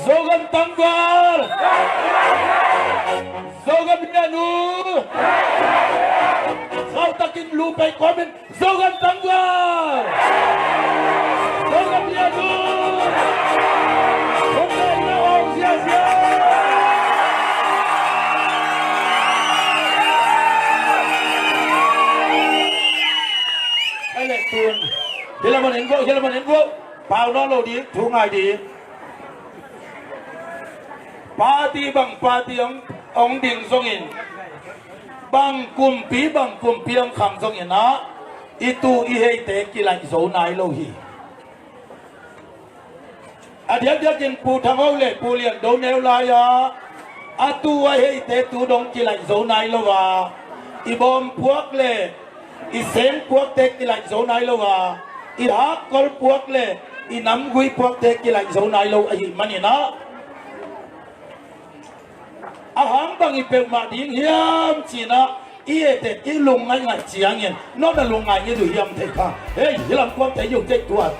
Zogan tanggal. Zogan binanu. Kau takin lupa komen. Zogan tanggal. Zogan binanu. Oke, orang sia-sia. Lệ tuôn thế là một đến vô bao nó lô đi thu ngày đi party bằng party ông đình song in bằng cùng pi ông khang song in á itu ihe te kilai số này lô hi adiak dia jen pu thang au le pu lian do neu la ya atu ihe te tu dong kilai số này lô wa ibom puak le i sen puak tek ki lai zo nai lo wa i ha kol puak le i nam gui puak tek ki lai zo nai lo ai mani na a hang bang i pe ma ding hiam chi na i ete i lung ngai ngai chiang yen no da lung ngai ni du hiam thei kha hey hi lam kwam thei yung tek tua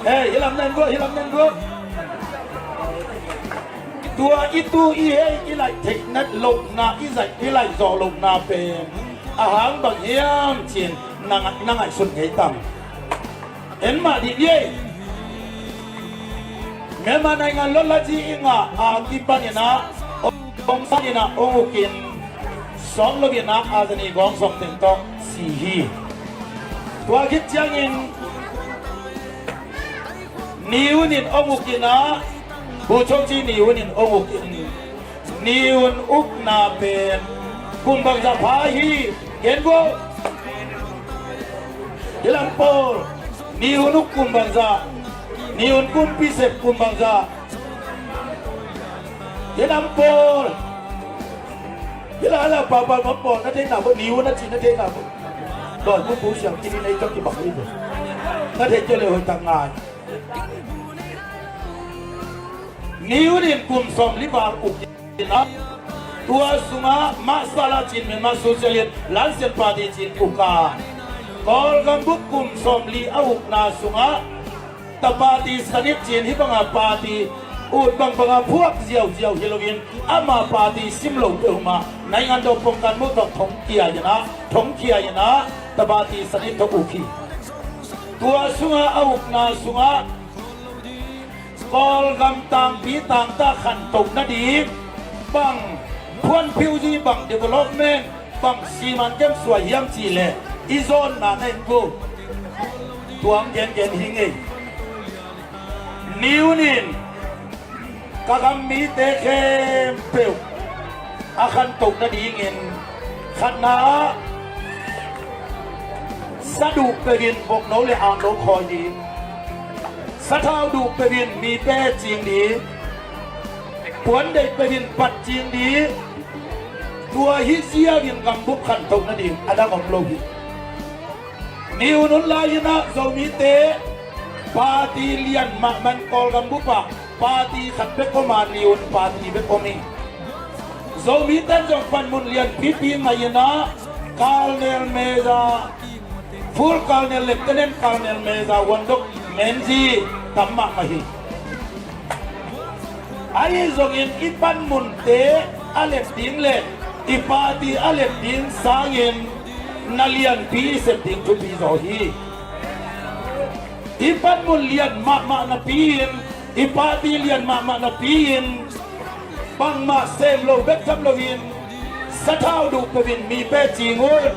hey hi lam nen go tua itu ihe ilai thek nat lok na izai ilai zo lok na pe ahang bang hiam chin nangai sun ngai tam en ma di ye me ma nai ngan lo la ji inga a ki pa ni na ong sa ni na ong kin song lo bi na a zani gong som ten to si hi tua git chang in niu nin ong kin naผู้ชมที่นิวนินองค์นิวนอุกนาเป็นกุมบังซาพาฮีเห็นบ่เฮลัมโปนิวนุกกุมบังซานิวนกุมพิเศษกุมบังซาเฮลัมโปเฮลาลาปาปาปาปอนั่นเองนะบ่นิวนั่นจีนั่นเองนะบ่ดผู้เสียงที่นี่ในจังที่บักนี่นั่นเองจะเลยหัวตั้งงานนิวนินกุมสมลิบาลอุกนะตัวสุมามาสลาจินเมมาโซเชียลลันเซนปาดีจินอุกากอลกัมบุกกุมสมลีอาอุกนาสุมาตปาตีสนิทจินฮิบังอาปาตีอุดบังบังอาพวกเจียวเฮโลวินอามาปาตีซิมโลเอลมาในงานโดปงกันมุตทงเกียยนะทงเกียยนะตปาตีสนิททอุกีตัวสุมาอาอุกนาสุมากอลกำตังปีตังตาขันตกนาดีบังพวนพิวจีบังเดเวล็อปเมนต์บังซีมันเก็บสวยยังจีเลอีโซนนาเนนกูตัวเย็นหิงเอนิวนินกะกำมีเตเคมเปียวอาขันตกนาดีเงินขันนาสะดุไปกินพวกโนเลอ่านโนคอยดีสะเท้าดูไปวินมีแป้จริงดีผวนได้ไปวินปัดจริงดีตัวฮิเซียวินกำบุกขันตกนั่นเองอันนั้นของโลกินิวนุนลายนะโซมิเตปาตีเลียนมามันกอลกำบุกปะปาตีขัดเบกมานิวปาตีเบกมีโซมิเตจงฟันมุนเลียนพีมายนะคาร์เนลเมซาฟูลคาร์เนลเลฟเทนคาร์เนลเมซาวันดกเมนจีธรรมะมหิไอ้ทรงอินอีปันมุนเตอเล็บดิ้งเลอีปาตีอเล็บดิ้งสางินนาเลียนปีเสพดิ้งทุบีโซฮีอีปันมุนเลียนมานาปีนอีปาตีเลียนมานาปีนบังมาเซมโลเบกทัมโลวินสะเท้าดูไปวินมีเป้จีงุน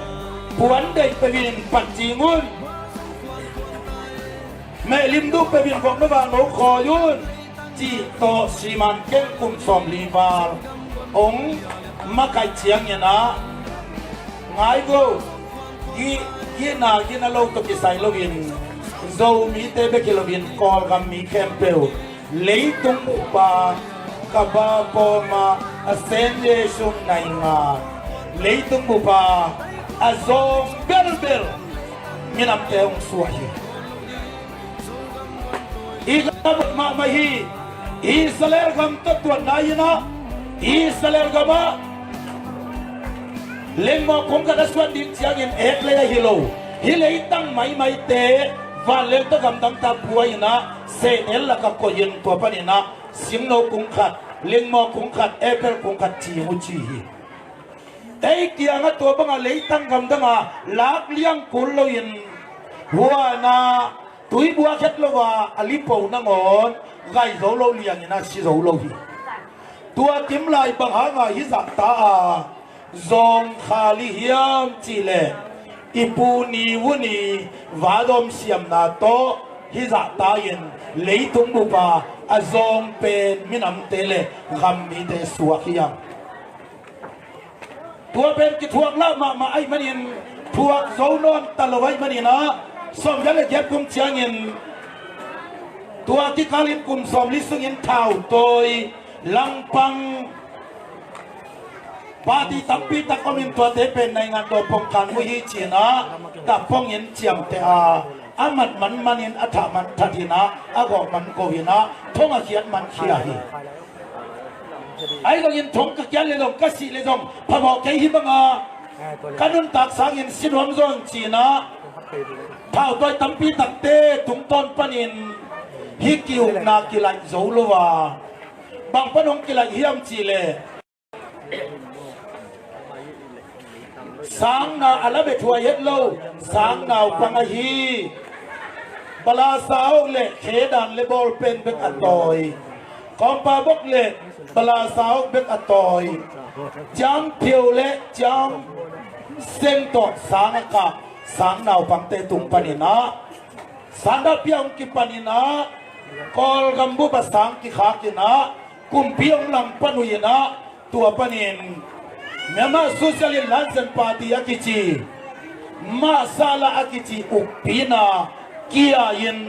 ผวนได้ไปวินปัดจีงุนแม่ลิมดูไปบินของนวานโนคอยุนจีโตซีมันเก่งกุมสมลีบาลองมาไกเชียงเนี่ยนะไงกูยี่นาโลกตุกิไซโลวินโซมีเตเบกิโลวินกอลกัมมีแคมเปลเลยตุงอุปากบาโปมาอเซนเยชุนไนงาเลยตุงอุปาอโซเบลมีน้ำเตงสวยอีกแล้วมาฮีอิสราเอลกำตัดตัวนายนะอิสราเอลกำ เล่งมอคงกระสวนดินเสียงเงินเอกเลยฮิโลฮิเลยตั้งไม่เตะวันเล่งต้องกำตั้งตาป่วยนะเซนเอลละก็ยินตัวปนินะสิงโนคงขัดเล่งมอคงขัดเอเปิลคงขัดจีมุจีไอ้เกียงตัวบังเลยตั้งกำตั้งลักเลี้ยงกุลยินหัวนาตุยบัวเข็ดละว่าอลิปอนงอนไก่โซโลเลี้ยงนะสิโซโลฮีตัวติมลายบังหางฮิสักตาซองขาลิฮิยมจีเลอิปูนีวุนีวาดอมเสียมนาโตฮิสักตายินเลยตุงบุปาอาซองเป็นมินำเตเลกำมิเตสวกยังตัวเป็นกิทวกละมาไอ้มันยินทวกโซนอนตะลอยมันยินนะสมยันเลยเก็บกุมเชียงยินตัวที่กาลินกุมสมลิสุยินเท้าโตยลังปังปาติตับปีตะก็มีตัวเตเป็นในงานตัวป้องกันวิหิจีนะตับป้องยินเจียมเตอามัดมันยินอัฐมันทัดินะอากอกมันโกหินะท่องอาเขียนมันเขียหีไอ้ก็ยินท่องกะเขียนเลยลงกะสีเลยลงพะบอกแกหิบังกันนุนตักสางยินสินวมซอนจีนะเท้าตัวตับปีตักเตถุงต้นปนินฮิกิวนากิไลโซโลวาบางปนงกิไลเฮียมจีเลสางนาอัลเบทัวเย็ดโลสางนาวปังฮีปลาสาวเละเขดันเลบอลเป็นเบกอัตตอยกอมปาบกเละปลาสาวเบกอัตตอยจำเพียวเละจำเส้นต่อสางกะสางนาวปังเตตุงปานินะสันดาเปียงกิปานินะกอลกัมบุบสังกิขากินะกุมเพียงลำปนุยนะตัวปนินเมื่อมาสุสลิลันเซนปาติอากิจีมาซาลาอากิจีอุปปีนาเกียยิน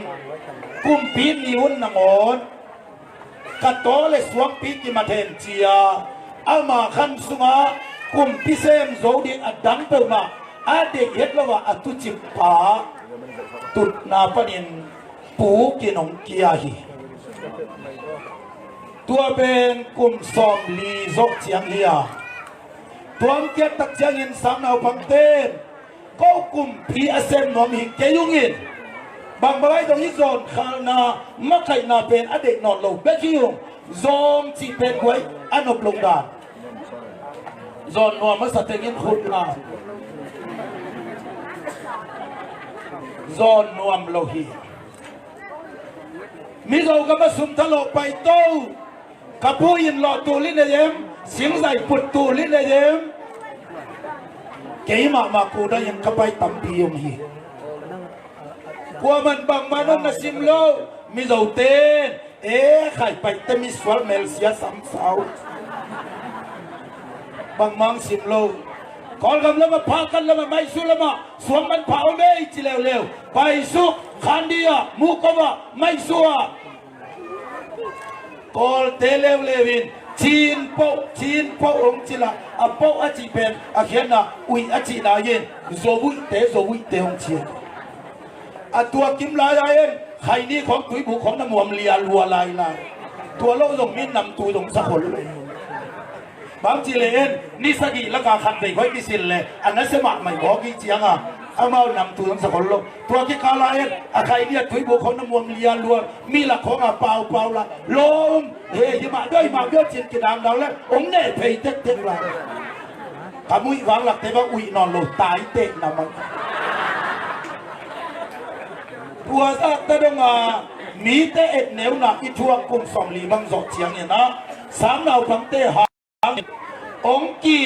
กุมปีนิวุนนงอนกัตโตเลสวงปีกิมาเทนเจียอามาขันสุงากุมพิเศษโซดิอดังเปิลมาอาเด็กเห็ดละว่าอตุจิปาตุดนาปนินปูกินงเกียฮีตัวเป็นกุมสอมลีซกเจียงเฮียตัวเกียรตักเจียงอินสามนาวพังเต้นก็กุมพีอาเซนนอมหิเกยุงินบางบายตรงนี้โซนขนามักไข่นาเป็นอเด็กนอนลงเบกิยุงโซนจีเป็นไว้อันอบลงดานโซนนัวมัสเตงินขุดนาโซนนัวมโลหีมิโซก็มาสุมทะโลไปโต้กับผู้ยินหล่อตูลินเดมเสียงใส่ปุดตูลินเดมเกี่ยมากูได้ยังเข้าไปตั้มพียงฮีกลัวมันบางมันนั่นสิมโลมิโซเตนใครไปแต่มิสวอลเมลเสียสามสาวบางมังสิมโลก่อนกันแล้วมาพากันแล้วมาไม่สู้แล้วมาสวมมันเผาไม่จีเร็วไปสู้คันเดียมูกว่าไม่สู้กอลเตเลวเลวินจีนโปองจิละอโปอจิเป็นอาเขียนนะอุยอจินาเย็นโซวุยเตองเชียตัวกิมลายเองใครนี่ของตุยบุของน้ำหวมเลียรัวลายตัวโลกตรงนี้นำตัวตรงสักคนเลยบางจีเลนนี่สกีแล้วก็ขัดไปไว้กิสินเลยอันนั้นสมัครไม่บอกกี่เจียงเอามานำตัวตรงสักคนลงตัวที่กาลายใครเนี่ยตุยบุของน้ำหวมเลียรัวมีหลักของเปล่าละลมเฮ้ยมาด้วยมาเยอะจินกินน้ำเราแล้วองเนี่ยเพย์เต็กละขมุยวางหลักแต่ว่าอุยนอนลงตายเตะน้ำมันบัวซักตะดงมีแต่เอ็ดเหนียวหนักอีทัวกุมสอมลีบังจอกเชียงเนี่ยนะสามเราพังเตะหางองกี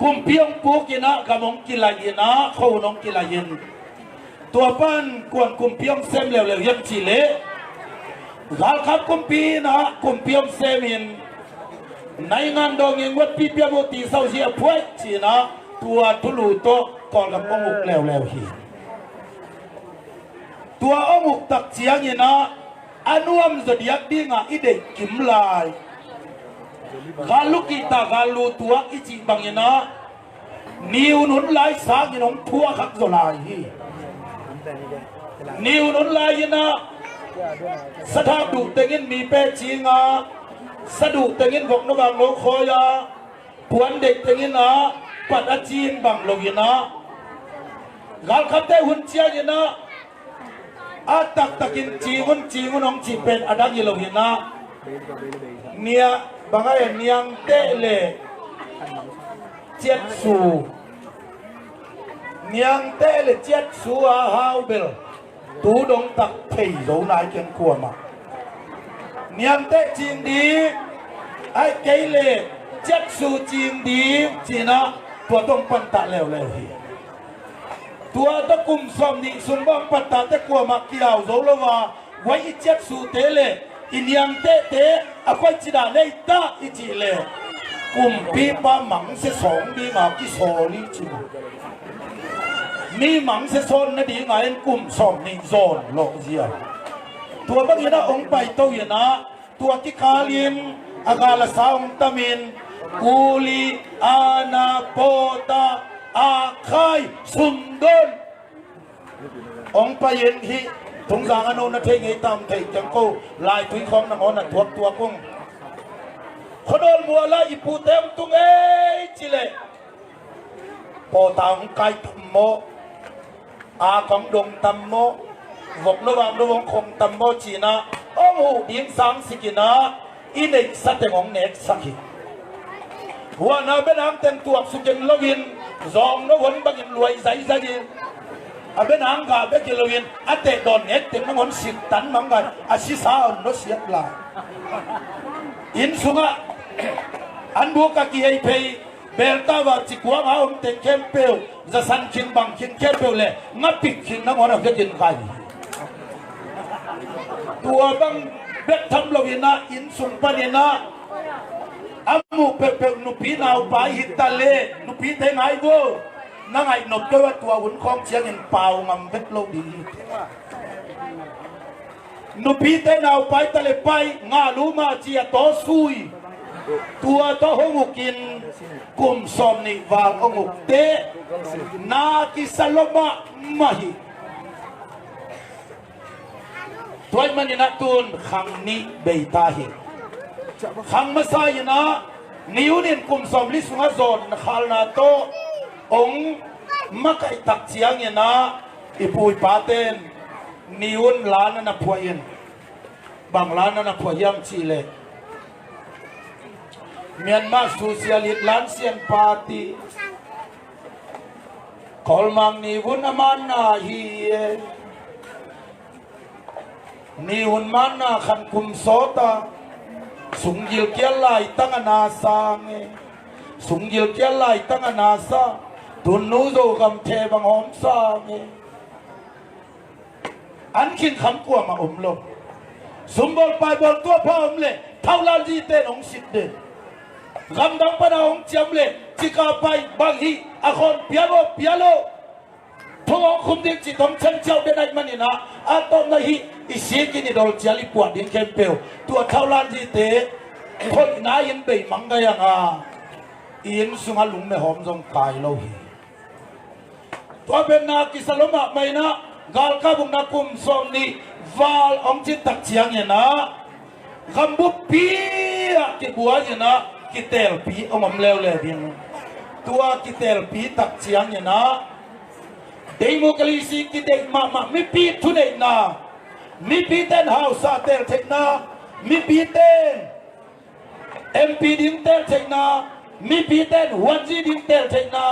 กุมเพียงปูกินะกับองกีลายินะเขาน้องกีลายินตัวปั้นกวนกุมเพียงเซมเร็วยังจีเล่ครับกุมปีนะกุมเพียงเซมินในงานดองยังวัดปีเปียโมตีเศร้าเสียพวยจีนะตัวทุลูโตก่อนกับองุกเร็วฮีตัวองค์ตักเสียงเนี่ยนะอันวมจะเดียกดิ้งอีเด็กกิมลายกาลุกิตากาลูตัวอีจีบังเนี่ยนะนิวนุนลายสางเนี่ยน้องพัวขักโซลายนิวนุนลายเนี่ยนะสถาดุเตงินมีเปจีงาสะดุเตงินของนบังโลคอยา พวนเด็กอย่างนี้นะปัดอาจีนบังลงอย่างนะกาลขับได้หุ่นเชียอย่างนะอาตักตะกินจีงุนองจีเป็นอดังอย่างลงอย่างนะเนี่ยบางไอ้เนียงเตะเล่เจ็ดสูเนียงเตะเล่เจ็ดสูอาฮาวเบลตูดงตักเพยโดนายเก่งขวมาเนียงเตะจีนดีไอ้เกเล่เจ็ดสูจีนดีจีนะตัวต้องปันตะเร็วเฮียตัวตะกุมสมนิสุนบังปัตตาเตะกวมาเกี่ยวโซลวาไว้เจ็ดสูเตเลอินยังเตเตอควายจิดาเลตาอิจิเลกุมปีปามังเสสองดีมากิโซลิจิมีมังเสโซนนดีไงกุมสมนิโซนโลเจียตัวบางอย่างนะองไปโตยนะตัวกิคาลินอากาลสาวตามินกูลีอานาโปตาอาคายสุนดนองไปเย็นที่ทงสางอนุนเทงไอตามเทงจังโกลายถุยของนังอนทวกตัวกุ้งขดลบัวลายปูเต็มตุงเอจิเลโปตาของไก่ตัมโมอาของดงตัมโมวกระวังคงตัมโมจีนะโอ้โหดิ้งสังสิกินะอินเอกสัตย์ของเนกสักิหัวนาเป็นน้ำเต็มตัวสุกินลวินซองนวันบังรวยใจใจดีอาเป็นหางกาเบกิลวินอาเตดอนเน็ตเต็มน้ำมันสิตันมังกันอาชิสาอนนเสียลาอินสุงะอันบุกกี้ไอเพย์เบลตาวาจิกวางเอาเต็มเข้มเปลวจะสันคินบังคินเข้มเปลวเลยงับปิดคินน้ำมันเอาเกินกันตัวบังเบ็ดทำลวินะอินสุงปานินะอามูเปเปนุปีนาวไปฮิตาเลนุปีเทงไงกูนั่งไอ้หนบก็ว่าตัวหุ่นคล้องเชียงเงินเปล่างำเบ็ดโลดีนุปีเทงเอาไปทะเลไปงาลูมาเจียต่อซุยตัวต่อหงกินกุมสมนิวาหงเตนาคิสลมามาฮิตัวมันนี่นักตุนขังนี้เบยตาฮิขังมาใส่นะนิวนินกุมสมลิสุงโซนขลนาโตองมักไอตักเสียงเนี่ยนะอีปุยปาเตนนิวนล้านนั่นพวยินบางล้านนั่นพวยังชีเลเมียนมาโซเชียลิสต์ล้านเซียนปาร์ตี้คอลมังนิวุนมันนาฮีนิวุนมันนาขันกุมโซตาสุงยิลเกียร์ไล่ตั้งนาซางสุงยิลเกียร์ไล่ตั้งนาซาตุนนูโซกำเทบังหอมซางอันขินคำกลัวมาลงสมบูรณ์ไปบนตัวพ่อเลยเท่าลาจีเต้นองสิทธิ์เด่นคำดังปะนาองจำเลยจิกาไปบางทีอาคนเปียโลทุกองคุมดิ้งจิตของฉันเจ้าเป็นไอ้มันนี่นะอาตอมนาฮีอิเสียกินดอลเจลิปวดดิ้งเข้มเปลวตัวเท่าลานจีเต้คนนายยังเบยมังกายังอินสุงหลุงไม่หอมทรงกายเราฮีตัวเป็นนากิสลมะไม่นะกาลกาบุงนักกุมสมนีวาลองจิตตักเชียงเนี่ยนะคำบุปีกิบัวเนี่ยนะกิเตลปีอมเลวเลยเพียงตัวกิเตลปีตักเชียงเนี่ยนะเดโมคราซีกิเตมาไม่ปีทุเนนะไม่ปีเต้นฮาวซาเตลเทนะไม่ปีเต้นเอ็มพีดิงเตลเทนะไม่ปีเต้นวันจีดิงเตลเทนะ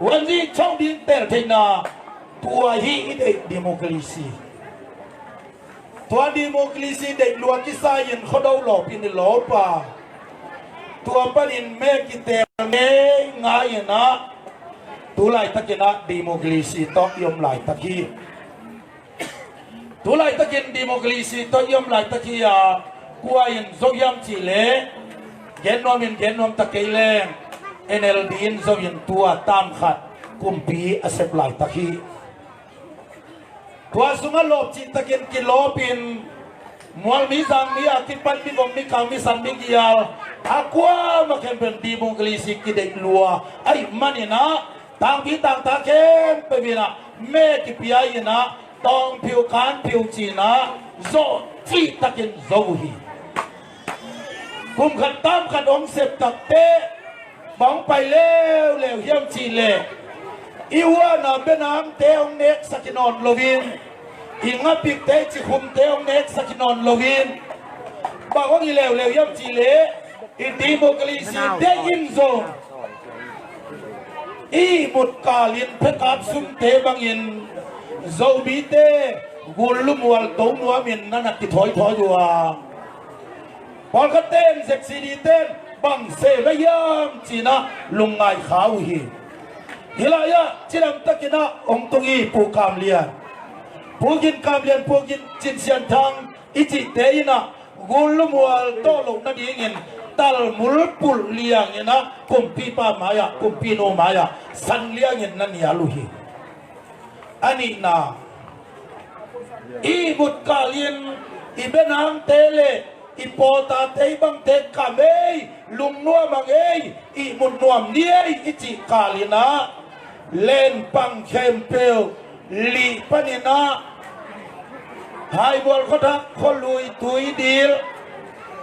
วันจีช่องดิงเตลเทนะตัวฮีเด็กเดโมคราซีตัวเดโมคราซีเด็กลัวกิสายินเขาดูหลอกพินหลอกป่าตัวปนินเมกิเตเมง่ายนะตัวไล่ตะกินนะเดโมคราซีต้องยอมไล่ตะกี้ตัวไล่ตะกินเดโมคราซีต้องยอมไล่ตะกี้อ่ะกูอายินโซยามจีเล่เย็นนอมตะกี้เล่เอ็นเอลดีนโซยินตัวตามขัดกุมปีอาเซปไล่ตะกี้ตัวสุงลบจิตตะกินกิโลปินมัวมีสังมีอาทิตย์ปันมีบงมีคำมีสันมีกิยาอากัวมาเข้มเป็นดีบุงกลีสิกิเด็กลัวไอ้มันนี่นะต่างพี่ต่างตาเข้มไปบินะแม่กิพิยานะต้องผิวขันผิวจีนะโซจีตะกินโซฮีกุมขันตามขันองเสพตักเต มองไปเร็วเยี่ยมจีเล่อีวัวน่ะเป็นน้ำเตองเน็กสักนอนโลวินอีงับปิกเตจิคุมเตองเน็กสักนอนโลวินบอกว่าอีเร็วเยี่ยมจีเล่อีดีโมกลิซีเดยินโซอีมุดกาลินเพกัดซุมเตบังอินโซบีเตกุลลุมวัลตูนัวมินนั่นติดถอยอยู่อ่ะพอเขาเต้นเซ็กซี่ดีเต้นบังเซลยามจีน่าลุงไงขาวฮีฮิลายะจีนัมตะกินะองตุงีปูกามเลียนปูกินกามเลียนปูกินจินเซียนทางอิจิเตยนะกุลลุมวัลโตลงนั่นเองตัลมุลปุลเลียงนะกุมปีปามายะกุมปีโนมายะสันเลียงนั่นยาลุฮีอันนี้นะอีบุตรกาลินอีเบนังเตเลอีโปตาเตบังเตกาเมยลุงนัวบังเอยอีมุนนวมเนียอีจิกาลินะเลนปังเคมเปลลีปนินะไฮบอลเขาทักเขาลุยตุยดีล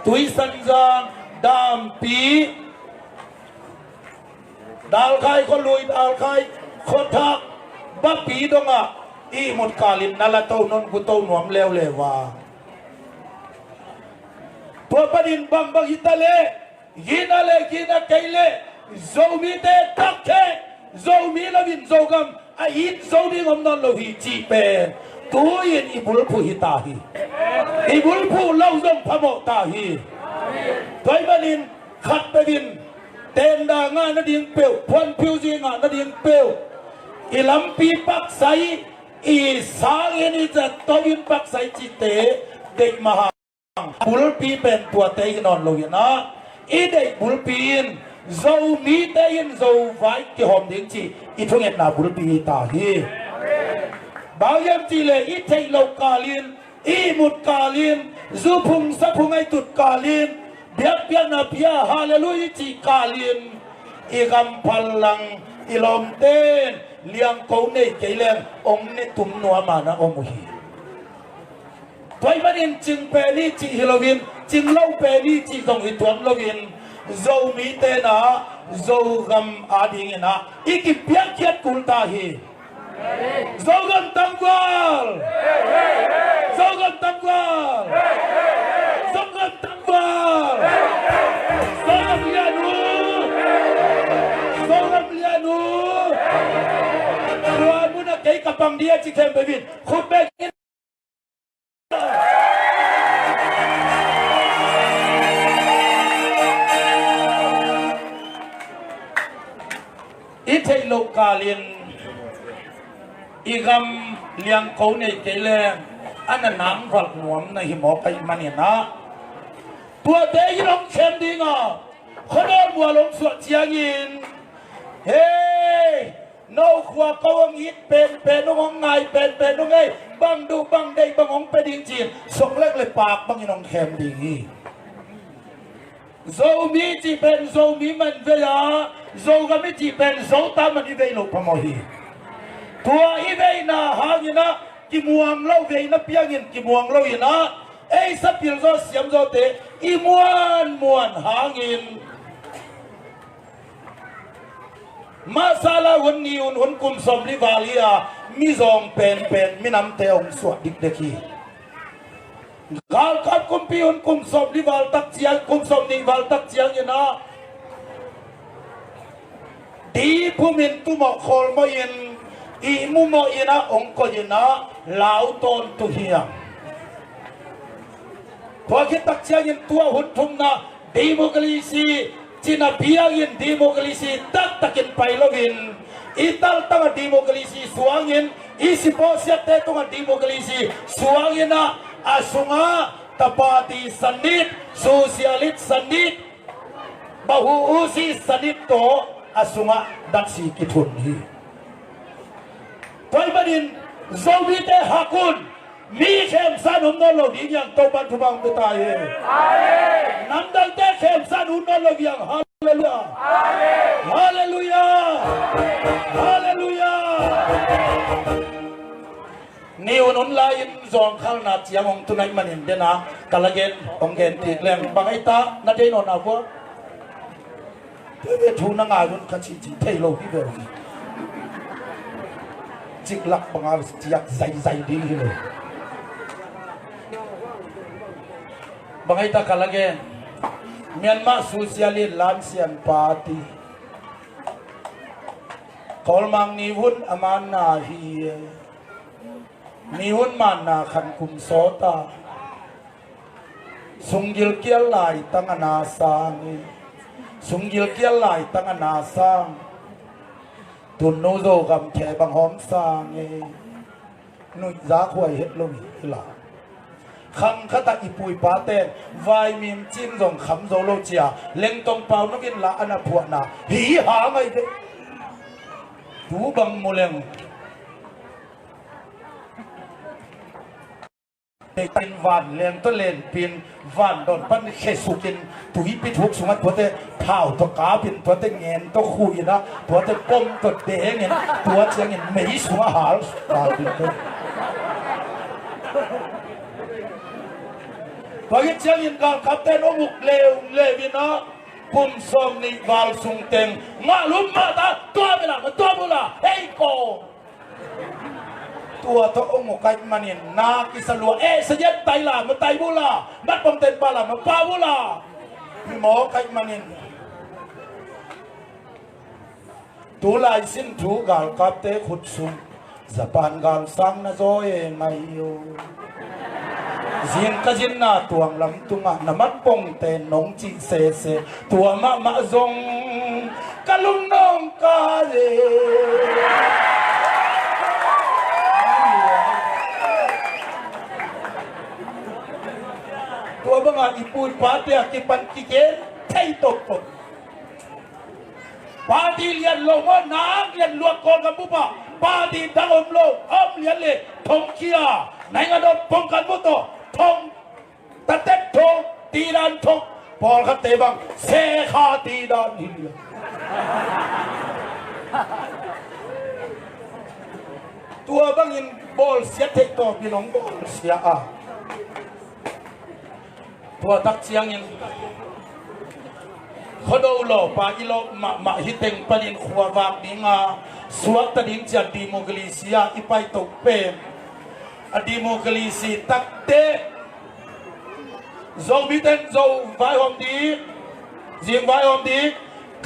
ตุยสันจางดามปีดาลไข่เขาลุยดาลไข่เขาทักบับปีดงอ่ะอีหมดกาลินนั่นละเต้านนกุเต้าหนวมเลวเลยว่าตัวประดินบังบังฮิตาเลยินาเลยินาเกเลโซมีเตตักเคโซมีลวินโซกัมอาอินโซดิงอมนันโลหิจีเป็นตัวยินอีบุลผู้ฮิตาฮีอีบุลผู้เล่าจงพโมตาฮีตัวประดินขัดประดินเต้นด่างานนาดิงเปียวพวนพิวจีงานนาดิงเปียวอีลำปีปักไซอีสางเอ็นจะตัวยินปักไซจิเตเด็กมหาบุลปีเป็นตัวเตยนอนลงนะอีเด็กบุลปีนโซมีเตยนโซไฟที่หอมดิ้งจีอีทุ่งเอ็นนาบุลปีตาฮีบางยามจีเลยอีเทยโลกาลินอีมุดกาลินซูพุงสัพุงไอตุดกาลินเบียบเบียนาเบียฮาเลลูยจีกาลินอีกำพลังอีลมเต้นเลี้ยงเขาในใจแรงองค์ในตุ่มนัวมานะองค์ฮีถอยมาดินจึงเปรีจีฮิโลวินจึงเล่าเปรีจีตรงหิตวนโลวินโซมีเตนะโซกัมอาดิงนะอีกเปียกเกียรกุลตาฮีโซกัมตังกวาลโซกัมตังกวาลโซกัมตังกวาลโซกัมเลียนูโซกัมเลียนูตัวมุนักเกยกับปังเดียจิเคมเบวินขุดเบกินอีเทโลกาลินอีกำเลี้ยงเขาในใจแรงอันนั้นน้ำฝักหนวมในหิมะไปมันเนี่ยนะตัวเตยลงเข็มดีงอ่ะคนโดนบัวลงสวดเชียงยินเฮ้นกขวาเขาวงิดเป็นน้องไงเป็นน้องไงบังดูบังได้บังองไปดิ้งจีนส่งเล็กเลยปากบังอีน้องเข็มดีโซมีจีเป็นโซมีมันเวียโซก็ไม่จีเป็นโซตามันอีเวลพมอฮีตัวอีเวน่าหางินะกิมวงเล่าเวนะเปียงินกิมวงเล่าอินะเอ้สับพิลโซเสียมโซเตอีมวนหางินมาซาลาวันนี้วันกุมสมลิวาลียมิซองเป็นมินำเตองสวดดิกเดกีกาลคับกุมปีวันกุมสมลิวาลตักเจียงกุมสมนิวาลตักเจียงนะดีผู้มินตุมอคอลมอินอีมุมอินะองค์ก็ยินะลาวตนตุเฮียพอคิดตักเจียงตัวหุ่นทุ่มนะดีโมกลิซีจีน่าเบียงินดีโมกลิซีตักกินไปลวินอีตัลตั้งดีโมกลิซีสวางินอีสิโพเสียเตตุงดีโมกลิซีสวางินะอาสุงาตปาติสันนิดโซเชียลิสสันนิดบาหูอุซีสันนิดโตอาสุงาดักซีกิทุนฮีถอยมาดินโซวิเตฮักุนมีเข้มสันหุ่นนอลดีอย่างโตบันทุบังตุตายน้ำดังเตะเข้มสันหุ่นนอลอย่างฮาเลลูยาฮาเลลูยาฮาเลลูยานิวนุนลายซองข้าวนาเจียงองตุนัยมันเห็นเดนะกาลเกนองเกนตีแรงบางไอตานาเดนอนอาบัว เวทูนังอายุนขัดจีเทโลที่เวลจิกลักบังอาจิยักใจดีเลยบางไอ้ตากันละแกเมียนมาโซเชียลิสต์ลานเซียนปาร์ตี้คอลมังนิวุนอามันนาฮีนิวุนมันนาขันคุมโซตาสุงยิลเกียลายตั้งนาสังสุงยิลเกียลายตั้งนาสังตุนโนโซกำแขบังหอมสังนุยจ้าขวยเฮ็ดลงฮิลาขังขตาอีปุยปาเตนวายมีมจิ้มส่งขำโซโลเจียเล็งตรงเปล่านกินละอันพวกน่ะหีหาไงเด็กดูบังโมเลงเด็กเป็นวันเลี้ยงต้นเล่นเป็นวันโดนปั้นเขสุกินตุยปิทุกสมัยตัวเตะเท้าตัวกาเป็นตัวเตะเงินตัวคุยนะตัวเตะปมตัวเดงเงินตัวเชียงเงินไม่สวหาตาเป็นตัวพอเชียงเงินการขับเต้นอมุกเลววินะกุมสมนิวาลสุงเต็งมาลุมมาตาตัวเวลาตัวบุลาเฮ้ยโกตัวทองค์ไก่มันนี่นากิสลัวเสยไตลามันไตบุลาบัดปมเต็นปาลามันปาบุลาพี่หมอไก่มันนี่ตัวลายสิ้นถูกาลกับเตขุดซุมสะพานกาลสังนะโซเอไงโยจินกจินนาตัวลำตุงะนมัดปงเตนงจิเสตัวมะซงกะลุงน้องกาเจตัวบังอาอีปูนปาเตียกิปันกิเกนไทยตกปาดีเลียนลงว่าน้ำเลียนลวกกอนกับปุ๊บปาดีดังอมโลเลียนเลยทงเคียไหนกันโดนป้องกันมุตโตทงตะเต็บทงตีดันทงพอขัดเตะบังเซคาตีดันฮิลตัวบังอินบอลเสียเทคตัวพี่น้องบอลเสียตัวตักเสียงอินเขาดูโลปาอิโลมาฮิตเต็งปนินขวาวางดิงาสวัสดิงจัดดีโมกลิเซียอีไปตกเป็นอดีโมกลิซีตักเตโจมิเตนโจไวฮอมดีจิงไวฮอมดี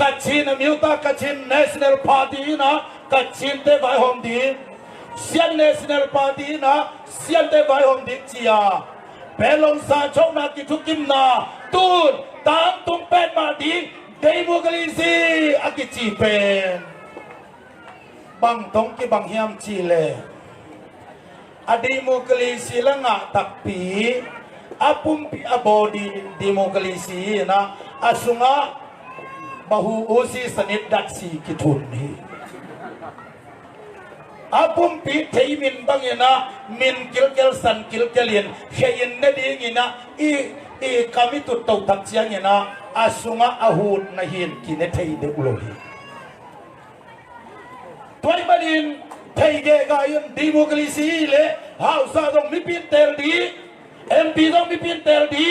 กัดชินมิวตากัดชิน National Party นะกัดชินเตไวฮอมดีเซียน National Party นะเซียนเตไวฮอมดีเจียเปลงซาชงนากิทุกิมนาตูนตามตุงเป็นมาดีเดโมกลิซีอากิจีเป็นบังตงกิบังเฮียมจีเลอดีโมกลิซีละงะตักปีอาปุ่มปีอาบอดีดีโมกลิซีนะอาสุงะบาหูอุซีสนิทดักซีกิทุนนี้อาปุ่มปีเทมินบังยนะมินกิลเกลสันกิลเกลียนเขียนนดีงินะอีคามิตุตตักเชียงนะอาสุงะอาหูนนะหินกินเทยเดอุโลฮีตัวบัดินเทยเกกายันดีโมกลิซีเลฮาวซาดงมิปินเตลดีเอ็มพีต้องมีพินเตลดี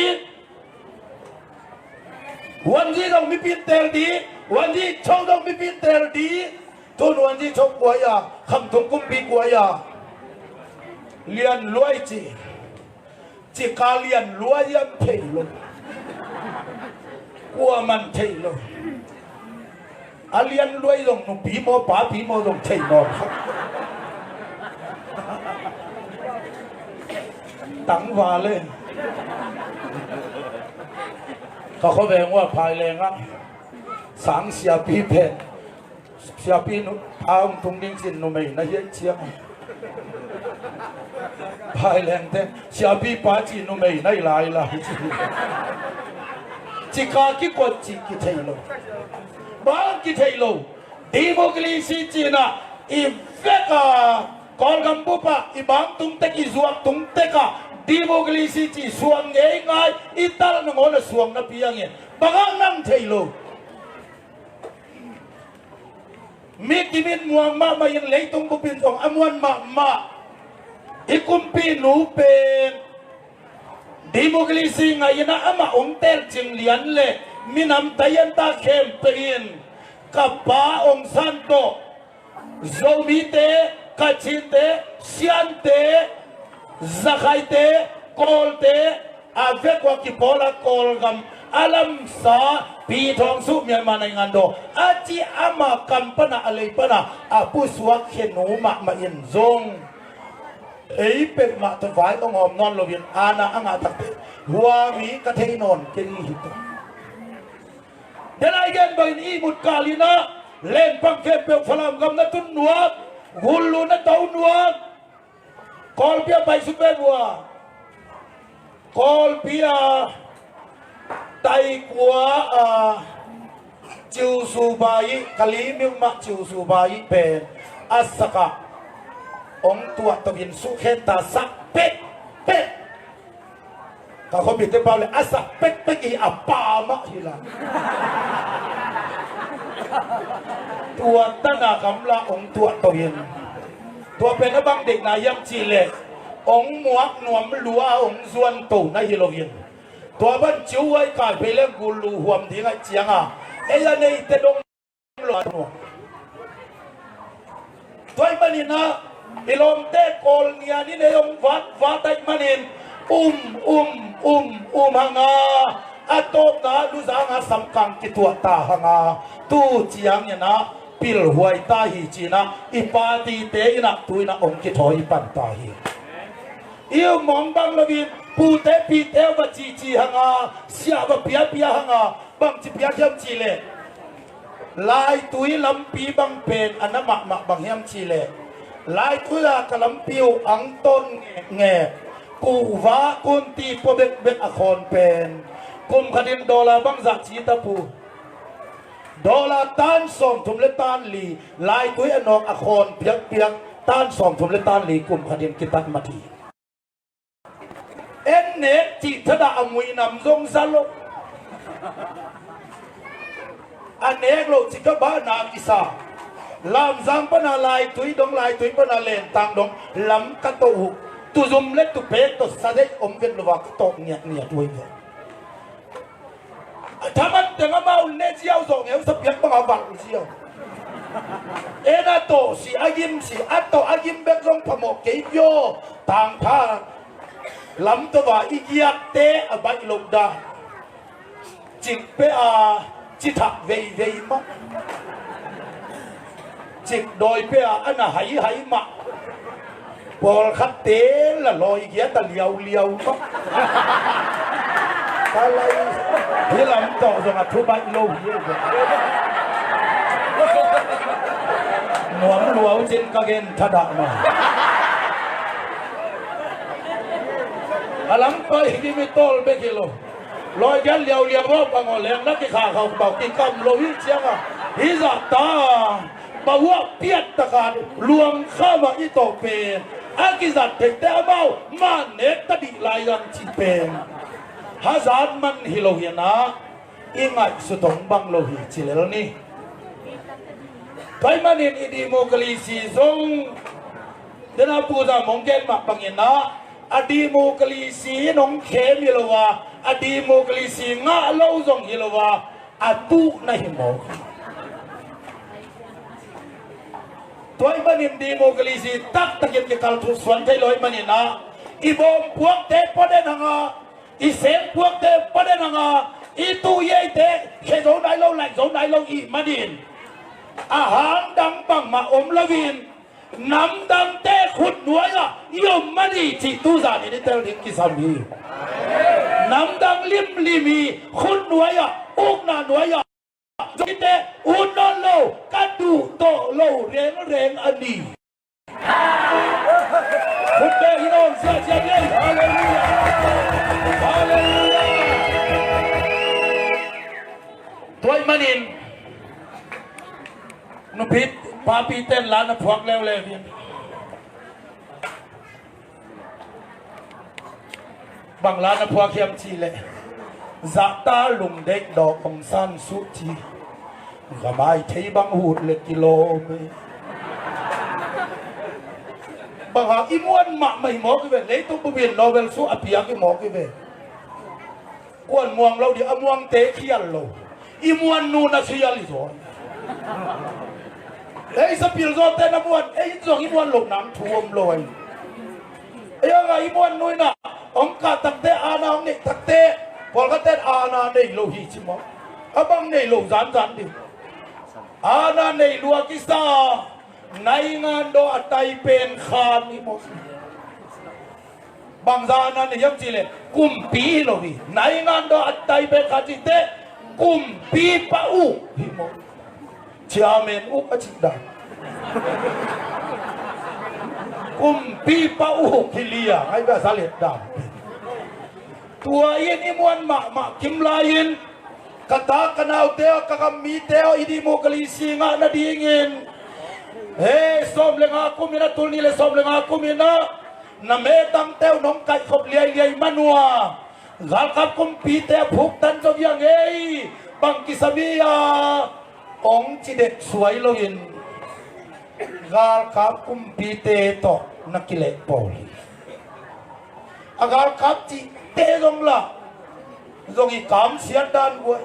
วันที่ต้องมีพินเตลดีวันที่ชงต้องมีพินเตลดีทุนวันที่ชงกวยาคำทุงกุมปีกวยาเลียนรวยจีกาเลียนรวยยันเทลงกัวมันเทลงอาเลียนรวยลงนุ่มปีโมป้าปีโมลงเทนอนตั้งวาเลยเขาแบ่งว่าภายแรงละสังเสียปีเพนเสียปีนุพามตรงดิ้งสินนุ่มไม่นะเย็นเชียงภายแรงเต้เสียปีป้าจีนุ่มไม่นะหลายจิกากิกวดจิกิเทโลบ้านกิเทโลดีโมกลีซีจีน่ะอีเวกากอลกัมปุปะอีบางตุงเตกิจวกตุงเตกะดีโมกลิซีจีสวงเงยง่ายอิตาลนงอนสวงนับเพียงเงี้ยบางนั่งเทโลมีกิมินมวงมายังเลยตุงบุปินสองอมวนมาอีกุมปีนูเป็นดีโมกลิซีไงนะอามาองเตลจิงเลียนเลย มีน้ำตายันตาเข้มปีนกับป้าองซันโตโซมิเตกัชินเตเซียนเตzakai te kol te avec wa ki pola kol gam alam sa pi thong su myan ma nai ngan do achi ama kampana alei pana apu suak khenu ma in zong ei pe ma to vai ong om non lo vin ana anga tak pe wa mi ka thei non ke ni hit then again by ni mut kalina len pang ke pe phalam gam na tun nuak gulu na tau nuak kol pia bai super bua kol pia tai kwa chiu su bai kali mi ma chiu su bai pe asaka ong tua to bin su khen ta sak pe pe ka ko bi te pa le asak pe pe i apa ma hila tua tana kamla ong tua to binตัวเป็นนักบังเด็กนายยังจีเล่องหมวกหนวมลัวองส่วนตู่ในฮิโลวินตัวบ้านจิ๋วไว้กาดไปเล่นกูรูหวมทิ้งไอ้เจียงอ่ะไอ้ยันในเตดงหลอดหัวตัวไอ้มันนี่นะอิลมเตะโกลเนียนี่ในองวัดไอ้มันนี่หังอาอัตโตนาดูสังอาสัมกังกิตัวตาหังอาตู้เจียงเนี่ยนะปิลหวยตาหีจีนะอีปาตีเตยนะตุยนะองค์กิถอยปันตาหีอีวมองบังละวินปูเตปีเตวจีหังอาเสียบเปียหังอาบังจีเปียเข้มจีเล่ลายตุยลำปีบังเป็นอันนั้นมะบังเข้มจีเล่ลายตุยละกะลำปิวอังต้นแง่กูว้ากุนตีปเบ็ดอคอนเป็นกุมคดินดอลาบังจักจีตะปูดอลาตันส่งทุมเลตันลีลายตัวอนองอคอนเปียกตันส่งทุมเลตันลีกลุ่มคดีกิตันมาทีเอ็นเนจิตดาอมวยนำทรงซาลกอันเนกโลจิกบ้านากิสาลำซังปนาลายตุยดงลายตุยปนาเลนตังดงลำกะโตหุตุซุมเล็ตุเพตุสะเดอมเวนลวากโตเนี่ยด้วยเนี่ยถ้ามันแต่งมาอุนเนเจียวส่งเอวสับยักบังอาบังเจียวเอ็นโตสีอายิมสีอัตโตอายิมเบกรงพมกเกียวต่างท่าลำตัวอีกยักเตะใบลงดาจิกเปอาจิทักเวมะจิกโดยเปอาอันน่ะไหมะพอคัดเตะละลอยเกียตะเลียวมะอะไรที่ลำต่อจากทุบายโลเยอะหนวมหลวงจินกะเกนทดามาอลังไปที่มีโตลเบกิโลลอยยันเลียวว่าปังอแรงนักที่ขาเขาเป่าตีกำโลหิเชียงอ่ะฮิซาตาปะวะเปียตะการลวงข้ามาอีโตเปอากิซัดเตะเบามาเนตดิลายันจิเปฮาซาดมันฮิโลเฮียนะอิงไอสุดงบังโลหิจิเลนี่ไปมันอินอีดีโมกลีซีซงเดนาปูซามงเกนมาปังเงินนะอดีโมกลีซีน้องเขมฮิโลวาอดีโมกลีซีงะเล่าซงฮิโลวาอตุนะฮิโมตัวมันอินดีโมกลีซีตักตะเกียบเกี่ยวกับทุกส่วนที่ลอยมันอินนะอีบอมพวกเตะประเด็นงาอีเสพพวกเตะประเด็นงาอีตู้เย่เตะเขโซนได้ลงไหลโซนได้ลงอีมันอินอาหารดังปังมาอมละวินน้ำดังเตะขุดหน่วยอ่ะยมมันอีที่ตู้จานี่เตะลิงกิสามีน้ำดังลิมลิมีขุดหน่วยอ่ะอุกนาหน่วยอ่ะจิเตอุนนโลกันดูโตโลเรงอันนี้คุณเบฮิโนเสียเจียนฮาเลลูยาฮาเลลูยาตัวมันอินนุพิษพาปีเต้นร้านพวกแล้วเลยบางร้านพวกเข้มชีเลยจัตตาลุงเด็กดอกของสั้นสุจีก็ไม่ใช่บางหูดเล็กกิโลเมตรบางหาอีม้วนหมะไม่หมอกกันเลยต้องไปเรียนโนเบลสู้อภิญญาไม่หมอกกันเลย กวนม่วงเราดิม่วงเตะเขียนเราอีม่วนนูน่ะเขียนลิโซเอ้ยสปิลโซเตนะม่วนเอ้ยจงอีม่วนหลงน้ำท่วมลอยเอ้ยไงอีม่วนนุ้ยน่ะองค์การตักเตะอาณาองค์นี่ตักเตะพอเขาเตะอาณาในโลหิตชิมะอาบังในโลจานดิอาณาในลัวกิซาในงานโดอัตยเป็นขานนิมสบางจานันยังจีเลยกุมปีโลวีในงานโดอัตยเป็นขาจิเตกุมปีปะอุฮิโมเชียเมนอุกจิดากุมปีปะอุคิเลียให้แบบสาเลดดาตัวอินอิมวันมาคิมลายินกตากนาวเตวกะกมีเตวอิดิโมกลิสิงะนาดีเงินเฮ้สมเลงอาคุมินะตุลนี่เลยสมเลงอาคุมินะนเมตังเตวน้องไก่ขบเลียมันัวกัลกับคุมปีเตวผูกตันจงยังเอ้บังกิสบียาองจิเด็กสวยโลยินกัลกับคุมปีเตโตนักกิเลสปอลีอากัลกับจิเตจงละจงอีกามเสียดันไว้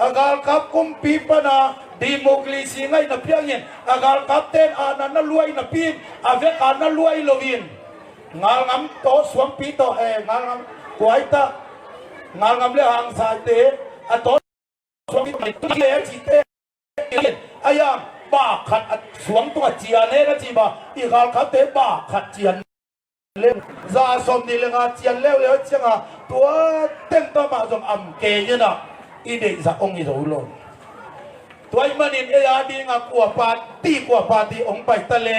อากัลกับคุมปีปนาดีโมกลิสิงไงนับเพียงเงินอาการกับเต้นอานันนั่นรวยนับพินอาเวกอานันรวยโลวินงานงำโตสวมปีโตงานงำกวยตางานงำเลี้ยงสายเตะอโตสวมปีตุเลี้ยงจีเตอายังบ้าขัดสวมตัวเจียนเล่จีบ้าอีกการกับเตะบ้าขัดเจียนเล่ซาสมนี่เรื่องเจียนเลี้ยวเจียงตัวเต้นตัวมาจงอ่ำเกยนะอีเด็กจะองค์อีโรลตัวมันอินเอียดีงากว่าปาตีกว่าปาตีองไปทะเล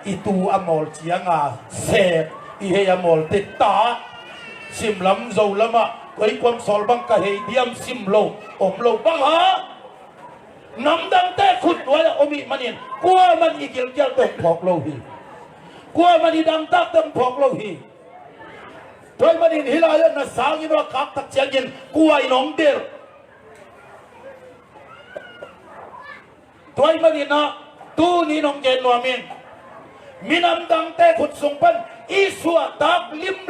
อีตูอมอลเชียงเสกอีเฮียมอลติดตาซิมลำโจลมะก็อีความสอลบังกะเฮียเดียมซิมโลโลบังฮะน้ำดังแต่ขุดไว้อมิมันอินกลัวมันอีกิลเจ้าต้องพอกโลหีกลัวมันอีดังตักต้องพอกโลหีตัวมันอินฮิลาเยนะสางินว่าคักตักเชียงยินกลัวอีน้องเดียวตัวมันนี่นะตูนี่น้องเจนว่ามินำดังแต่ขุดส่งพันอีสัวตัก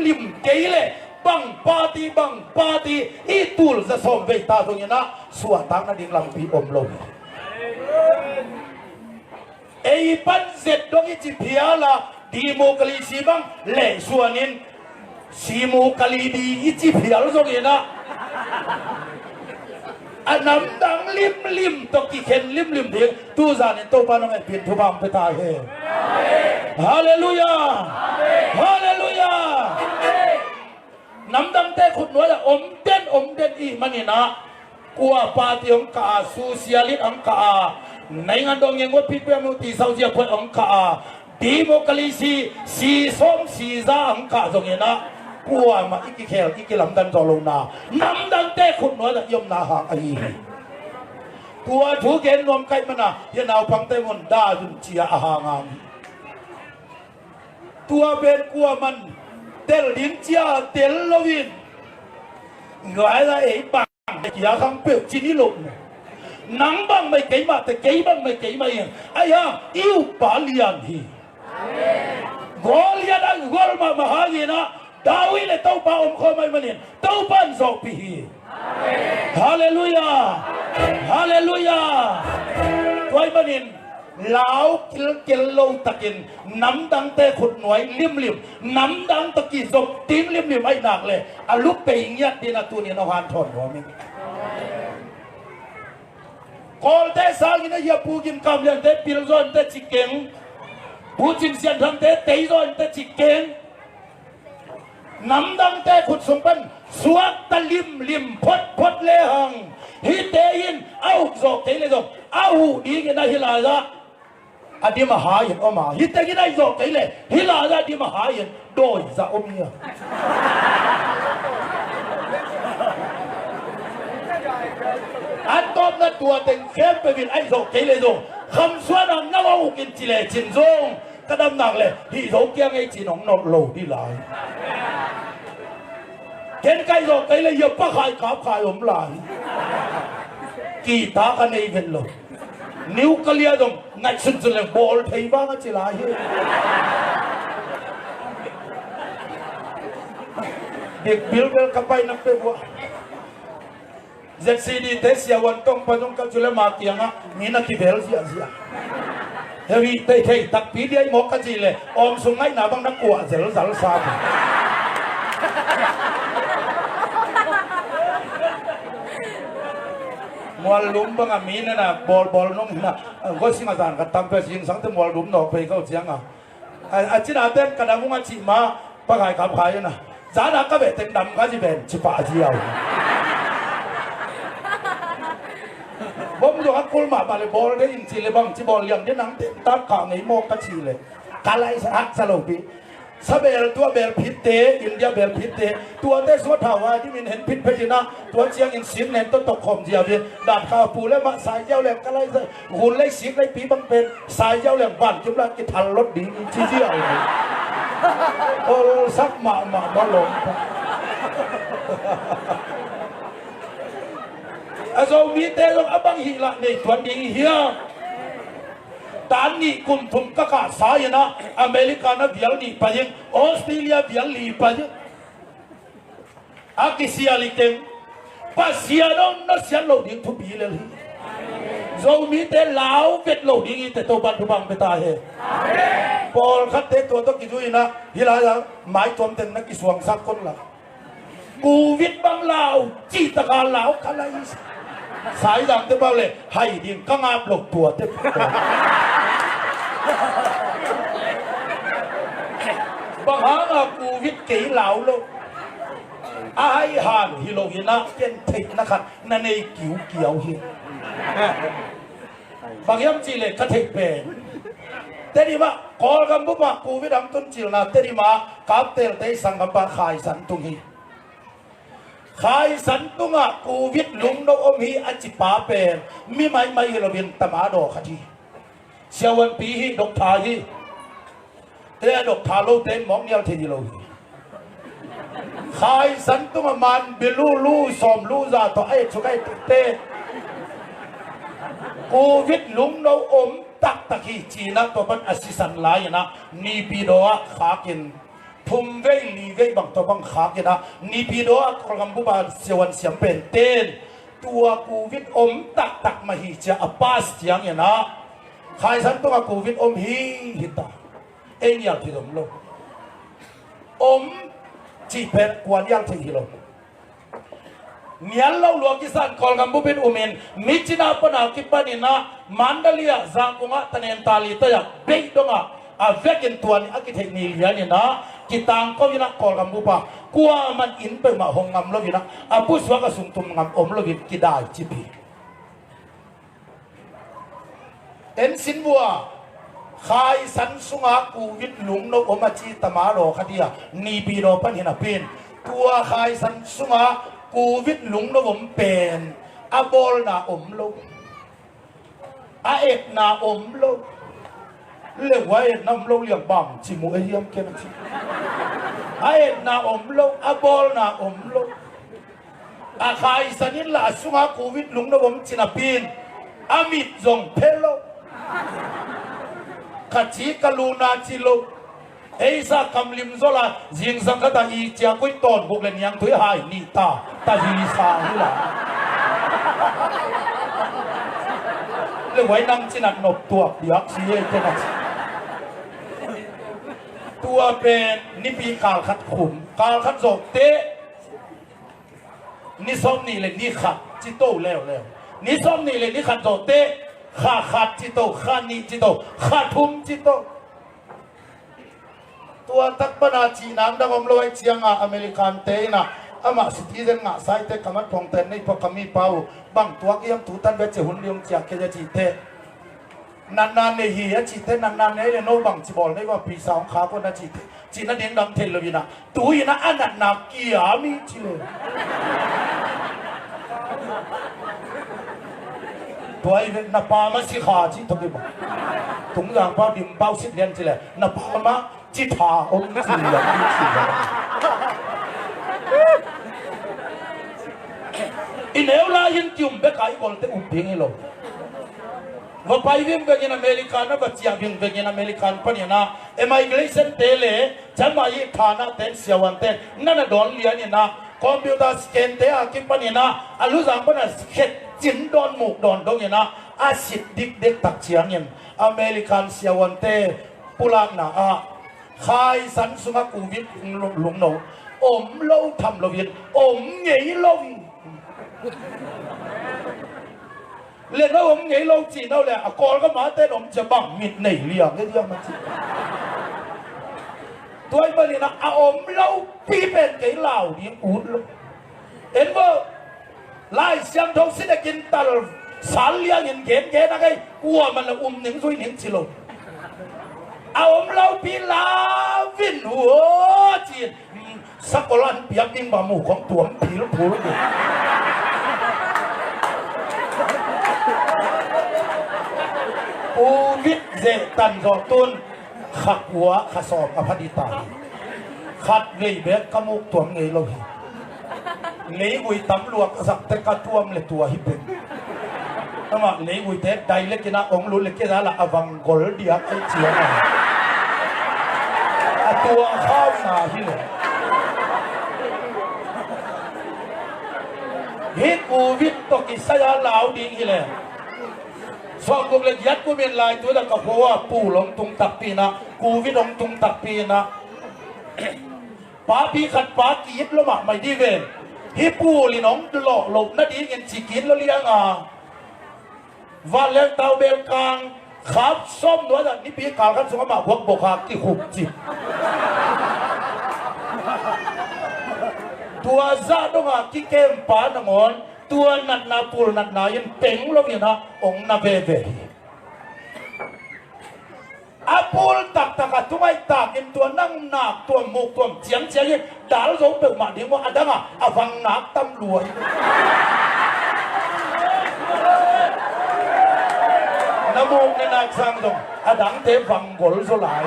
ลิมเกยเลยบังปาตีอีตูลจะส่งไปตาตรงนี้นะสัวตักนั่นดิ่งลำปีอมลมไอ้ปันเสร็จดอกอีจิพิอาละดีโมกลีสีบังเล่ส่วนนี้สีโมกลีดีอีจิพิอาละตรงนี้นะอันน้ำดังลิมตกี้เข็นลิมเดียตู้จานี่ตู้ปานองเปลี่ยนทุบางไปตายเฮฮาเลลูยาฮาเลลูยาน้ำดังแต่ขุดน้อยอมเด่นอีมันนี่นะกัวปาติองกาซูเซียลิสองกาในงานดองยังว่าพิเศษมุติสาวเจียพองกาดีโมกลิสีส้มสีจ้าองกาตรงนี้นะกัวมาอีกแค่อีกลำดันจอลงนาน้ำดังแต่ขุดน้อยยมนาหางไอ้ตัวถูกเกณฑ์รวมกันมันนะยันเอาพังเตมันด่าจุนเชียอาหางามตัวเป็นกัวมันเตลดินเชียเตลลวินไงล่ะไอ้บังเกี่ยขังเปรี้ยวจีนี่ลงหนังบังไม่เกี่ยมาแต่เกี่ยบังไม่เกี่ยมาเองไอ้ยาอิวปาเลียนฮีกอลยาดังกอลมาหาเงินะดาวิดเลยเต้าป้าอมข้อไม่มาเนียนเต้าป้านสอบปีฮาเลลูยาฮาเลลูยาตัวมาเนียนลาวกินโลตะกินน้ำดังแต่ขุดหน่วยลิมน้ำดังตะกี้ศพตีนลิมไอ้หนักเลยอาลุกไปอย่างเงี้ยดีนะตัวนี้นหันทนหัวมิกอลเตสากินอย่าปูกินกำเลียนเตปิลซอนเตจิเก่งปูจินเสียนทำเตยซอนเตจิเก่งน้ำดังแต่ขุดสมบันสวกตะลิมพดเลหังฮิเตยินเอาจอกเทเลจอกเอาดีกันได้ฮิลาซาอดีมหายินออกมาฮิเตยินได้จอกเทเลฮิลาซาดีมหายินโดยซาอมียอันตบนั้นตัวเต็งเข้มไปวินไอ้จอกเทเลจอกคำสวนังนาวกินจิเลจินจงกระดำหนักเลยที่โจกยังไอ้จีนองนอโลดีหลายเห็นไก่โจกไก่เลยอย่าป้าขายขาขายอมหลายกีตากันในเป็นโลนิ้วกะเลียดงไงสุดๆเลยบอลไทยบ้างจิลาย เด็กบิลเบลกับไปนักเตะบัวZCD เตะเสียวันต้องปนกับจุลมาเกียงอ่ะมีนักที่เบลเสียเฮวีเตะตักปีเดียหมกกันจีเลยอมสุงไงหนาบังนักกัวเซลซาลซาบมอลลุ่มบังอามีนั่นน่ะบอลน้องน่ะก็สิมาจานกันตั้มไปสิงสังแต่มอลลุ่มนอกไปเขาเสียงอ่ะอาจินาเต้นกระดังมุงจิมาปะไก่ขับไข่น่ะจานักก็แบบเต็มดำก็จะเป็นชิปะเจียวผมดูฮักคุลมาบาลีบอลได้ยินจีเลยบางจีบอลยังได้นังเต็มตาข่าวไงโมกชีเลยกาไลส์ฮักสโลปีซาเบลตัวเบลพิเตอินเดียเบลพิเตตัวเตสวัสดิ์ว่าที่มีเห็นพิษพจินะตัวเชียงอินสินเห็นต้นตกขมเจียวเบียดาบข้าวปูและมาสายเจ้าแหลมกาไลส์หุ่นไล่สิกไล่ปีบังเป็นสายเจ้าแหลมบ้านจุฬากิทันรถดีจีเจียวโอ้สักมาบอลลงอาจจะมีเตะลงอับังหิละในตัวนี้เฮียตอนนี้กุมทุมก็ขาดสายนะอเมริกานะเบียร์ลีไปยังออสเตรเลียเบียร์ลีไปยังอากิเซียลิเต็งปัสเซียโดนนักเสียโลดิ้งทุบีเลยจะมีเตะลาวเวทโลดิ้งแต่ตัวบันทุบังไปตายเหรอพอคัดเตะตัวต้องกินด้วยนะฮิลาจะหมายจมเต็มนักกิสวงสักคนละกูวิทย์บังลาวจีตะการลาวอะไรสายดังเต็มเลยให้ดิ้งก็งาบหลบตัวเต็มบางครั้งกูวิทย์กี่เหล่าโลไอ้ห่านฮิโรฮินะเป็นเทคนะครับนั่นเองเกี่ยวฮิบางอย่างจีเลยก็เทคเป็นแต่ดีมากอลกันบุบมากูวิทย์ดังต้นจีลนะแต่ดีมากับเตลเตสังกัปขายสันตุงีขายสันตุงะกูวิทย์ลุงนกอมฮีอจิปาเป็นมีไม่เราเป็นตมาดอกคดีเชวันปีฮีดอกทาฮีเตะดอกทาโลเต็มมองเนียเทจิโลขายสันตุงะมันเบลูสอมลูซาต่อไอ้ชุกไอ้เตะกูวิทย์ลุงนกอมตักตะกี้จีนักตัวมันอสิสันไลนะนีปีโดะขากินทุ่มเวลีเวบังตัวบังขากินนะนีปีโดะกรมบุบาเสวันเสียงเป็นเต้นตัวกูวิทย์อมตักมาฮีจะอปาสเสียงเนี่ยนะขายสันตุงะกูวิทย์อมฮีฮิตาเอ็งอยากที่ดมโลอมจีเพนกวนอยากที่โลเนียนเราหลวงกิสันกอลกัมบุเป็นอุเมนมิจินาปนาคิปนินะมันดาลียจังกุงะตันเอนตาลีตยาเบกดงะอาเวกินตัวนี้อากิเทคนิคเนี่ยนะกิตังก็วินะกอลกัมบุปะกัวมันอินไปมาหงงำโลวินะอาปุสวะกสุงตุมงำอมโลวิกิได้จิบีเอ็นสินบัวขายสันสุงากูวิทลุงนกอมาจีตมาโลคดียนีปีโรปันเห็นเป็นตัวขายสันสุงากูวิทลุงนกอมเป็นอาบอลนาอมโลอาเอกนาอมโลเรียกว่าเอกน้ำโลเรียกบังจิมูเอียมเกมจิอาเอกนาอมโลอาบอลนาอมโลอาขายสันินละสุงากูวิทลุงนกอมจินาปีนอามิดจงเพโลขจีกลูนาจิโลเอซ่ากำลิมโซลาจิงสังกัดอีเจ้ากุยตอนบุกเลนยังถุยหายนิตาตาจีสาหิละเรื่องไว้นั่งจินัดนบตัวเดียกเสียเจนัดตัวเป็นนิปีกาลขัดขุมกาลขัดโจเตนิสมนี่เลยนิขัดจิโตแล้วนิสมนี่เลยนิขัดโจเตข้าขัดจิโตข้านิจิโตข้าทุ่มจิโตตัวตักปนาจีนังดังอมลอยเชียงอเมริกันเตนะอามาสิทีเดนงาไซเตกมัดพงเตนในพวกขมีเปาบางตัวก็ยังถูตันเวชหุ่นเลี้ยงจากเกจจีเตนานๆในเฮียจีเตนานๆในเรโนบังจีบอลในว่าปีสองขาคนนั้นจีเตจีนั้นเด้งดังเทลเลยนะตัวยีน่ะอันนั้นนักกีฬามีจีเลยตัวไอ้นับปามาสิขาจีทำไมบ้างถุงยางเปล่าดิมเปล่าสิเลียนจีเลยนับปามาจีทาอมจีเลยอินเอลลายินจุ่มเบกไอ้คนเตะอุ้มเพียงให้ลง ว่าไปวิ่งไปกินอเมริกันนะบัดเจียวิ่งไปกินอเมริกันปะเนี่ยนะเอ็มไอเกรชั่นเตเลฉันมาอีฐานะเต็นเสียวันเต็นนั่นน่ะโดนเลี้ยเนี่ยนะคอมพิวเตอร์สแกนเตอากิปะเนี่ยนะอารู้จักปะนะสเก็ตจินโดนหมูกโดนตรงเนี่ยนะอาศิดดิกเด็กตักเชียงเนี่ยอเมริกันเสียวันเตปุลานะขายสันสุงกูวิทหลงหนูอมเล่าทำเราวินอมเหยเล่าเรียนว่าผมเหยเล่าจีนเอาแหละก่อนก็มาเต้นอมจะบังมิดในเรียงเรื่องมันจีตัวไอ้เมื่อนี่นะอมเล่าปีเป็นเหยเหล่าเนี่ยอูดเลยเห็นว่าไล่เสียงทองสิ้นกินตลอดสารเลี้ยงเงินเก็บนะไงกลัวมันละหนึ่งซุยหนึ่งชิโลเอาเราปีลาวินหัวจีนสักวันเปียกดิ้งบะหมูของตัวผีลูกผูลูกอูวิทเจตันกอตุนขักหัวขัดสอบอภัดิตาขัดเงยเบกกมุกตัวเงยเราหิเงยอุยตำรวจสักแต่กระท่วมเลยตัวหิเป็นนั่นว่าเงยอุยเทศใดเล็กนะองลุนเล็กนะละอวังกอลเดียไอเชียนะตัวข้าวหนาที่เลยฮิตอูวิทตกิสยาลาวดิ้งที่เลยสองกุเลยยัดกูเป็นลายตัวแต่ก็เพราะว่าปู่หลงตุงตักปีนะกูวิหลงตุงตักปีนะป้าพี่ขัดป้ากีดแล้วมาไม่ดีเว้ยฮิปู่ลีน้องหล่อหลบนาดีเงินจีกินแล้วเลี้ยงวันเลี้ยงเตาเบลกลางขับส้มตัวจากนี้ปีกาครับสมมาพวกบกหักที่ขุบจิตตัวซาดงอ่ะที่เกมป่านงอนตัวนัดนาปูนัดนายันเป่งลงอย่างนะองนาเบเบอาปูลตักตักตัวไอ้ตักยันตัวนั่งหนักตัวมุกตัวเจียงเจียงด่าแล้วส่งตึกมาเดี๋ยวว่าอันนั้นอ่ะฟังหนักตำรวจน้ำมูกในนักสร้างตรงอดังเทฟังกลสลาย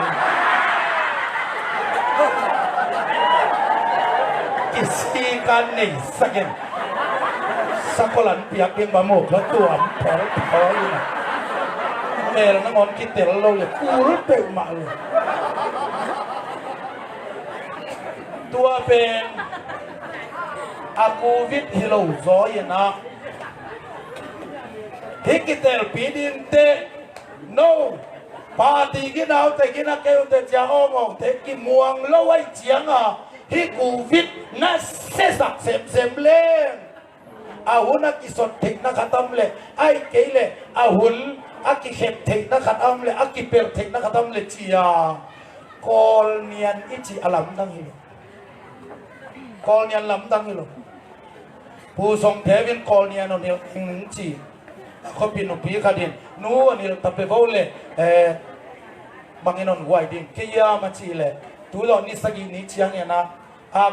กิสีการหนีสักอย่างสักคนหลังเปียกเพียงบะหมกแล้วตัวแผลแผลอยู่นะเมื่อเราน้ำมันกินเตะเราเลยกูรู้เต็มมาเลยตัวเป็นอากูวิทฮิโลซอยนะฮิกิเตลปีดินเตโนปาติกินเอาแต่กินนักเกลแต่จะอ้อมองแต่กินม่วงแล้วไว้เจียงฮิกูวิทน่าเสสักเสมเล่อาหุนกิสดเทนักตั้มเลยไอ้เกลอาหุนอากิเข็บเทนักตั้มเลยอากิเปลเทนักตั้มเลยเจียกอลเนียนอิจิอลัมดังฮิโลกอลเนียนลำดังฮิโลผู้ทรงเทวินกอลเนียนเนี่ยอิงจีเขาเป็นหนุ่มพี่ขาดินนู้นนี่ตับไปบอกเลยบางอย่างหวายดินเกี่ยมาชีเลยตัวเรานี่สักนิดเชียงเนี่ยนะ